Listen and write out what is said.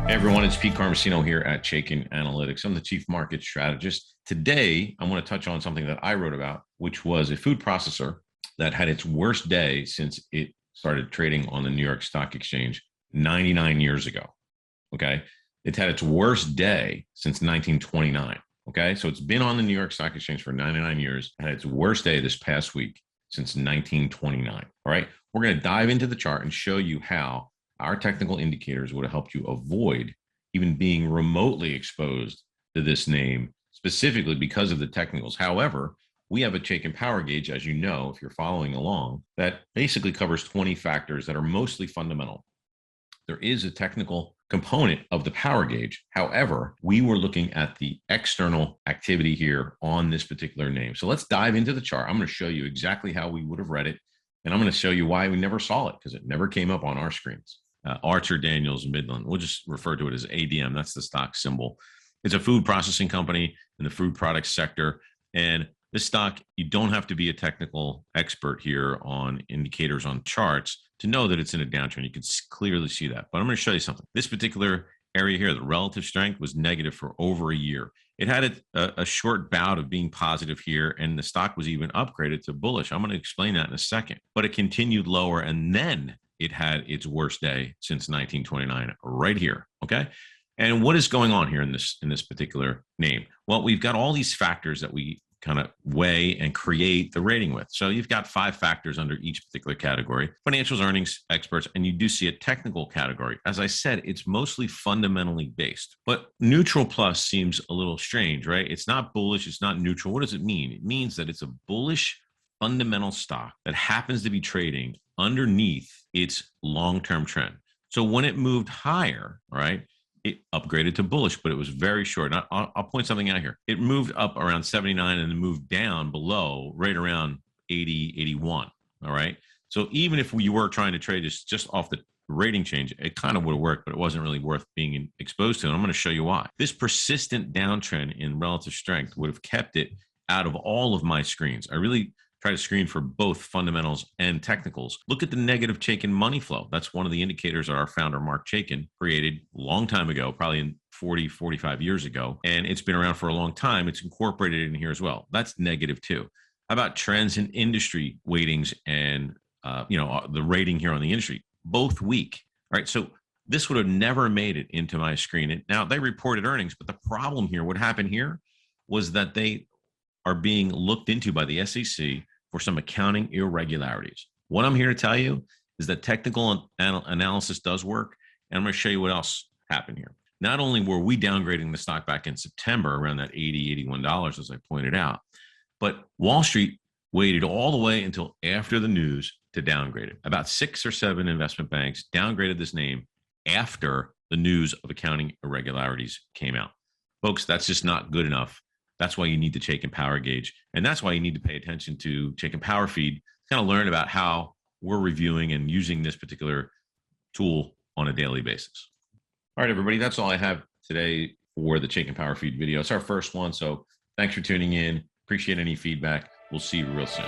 Hey everyone, it's Pete Carmasino here at Chaikin Analytics. I'm the Chief Market Strategist. Today, I want to touch on something that I wrote about, which was a food processor that had its worst day since it started trading on the New York Stock Exchange 99 years ago. Okay. It had its worst day since 1929. Okay. So it's been on the New York Stock Exchange for 99 years, had its worst day this past week since 1929. All right. We're going to dive into the chart and show you how our technical indicators would have helped you avoid even being remotely exposed to this name, specifically because of the technicals. However, we have a Chaikin Power Gauge, as you know, if you're following along, that basically covers 20 factors that are mostly fundamental. There is a technical component of the power gauge. However, we were looking at the external activity here on this particular name. So let's dive into the chart. I'm going to show you exactly how we would have read it. And I'm going to show you why we never saw it, because it never came up on our screens. Archer Daniels Midland. We'll just refer to it as ADM. That's the stock symbol. It's a food processing company in the food products sector. And this stock, you don't have to be a technical expert here on indicators on charts to know that it's in a downtrend. You can clearly see that. But I'm going to show you something. This particular area here, the relative strength, was negative for over a year. It had a short bout of being positive here, and the stock was even upgraded to bullish. I'm going to explain that in a second. But it continued lower, and then it had its worst day since 1929 right here. Okay. And what is going on here in this particular name? Well, we've got all these factors that we kind of weigh and create the rating with. So you've got 5 factors under each particular category: financials, earnings, experts, and you do see a technical category. As I said, it's mostly fundamentally based, but neutral plus seems a little strange, right? It's not bullish. It's not neutral. What does it mean? It means that it's a bullish fundamental stock that happens to be trading underneath its long-term trend. So when it moved higher, right, it upgraded to bullish, but it was very short. And I'll point something out here. It moved up around 79 and then moved down below right around 80, 81. All right. So even if we were trying to trade this just off the rating change, it kind of would have worked, but it wasn't really worth being exposed to. And I'm going to show you why. This persistent downtrend in relative strength would have kept it out of all of my screens. I really try to screen for both fundamentals and technicals. Look at the negative Chaikin money flow. That's one of the indicators that our founder, Mark Chaikin, created a long time ago, probably in 40, 45 years ago. And it's been around for a long time. It's incorporated in here as well. That's negative too. How about trends in industry weightings and the rating here on the industry? Both weak, right? So this would have never made it into my screen. Now, they reported earnings, but the problem here, what happened here was that they are being looked into by the SEC for some accounting irregularities. What I'm here to tell you is that technical analysis does work, and I'm going to show you what else happened here. Not only were we downgrading the stock back in September around that $80, $81, as I pointed out, but Wall Street waited all the way until after the news to downgrade it. About 6 or 7 investment banks downgraded this name after the news of accounting irregularities came out. Folks, that's just not good enough. That's why you need the Chaikin Power Gauge. And that's why you need to pay attention to Chaikin Power Feed, kind of learn about how we're reviewing and using this particular tool on a daily basis. All right, everybody, that's all I have today for the Chaikin Power Feed video. It's our first one, so thanks for tuning in. Appreciate any feedback. We'll see you real soon.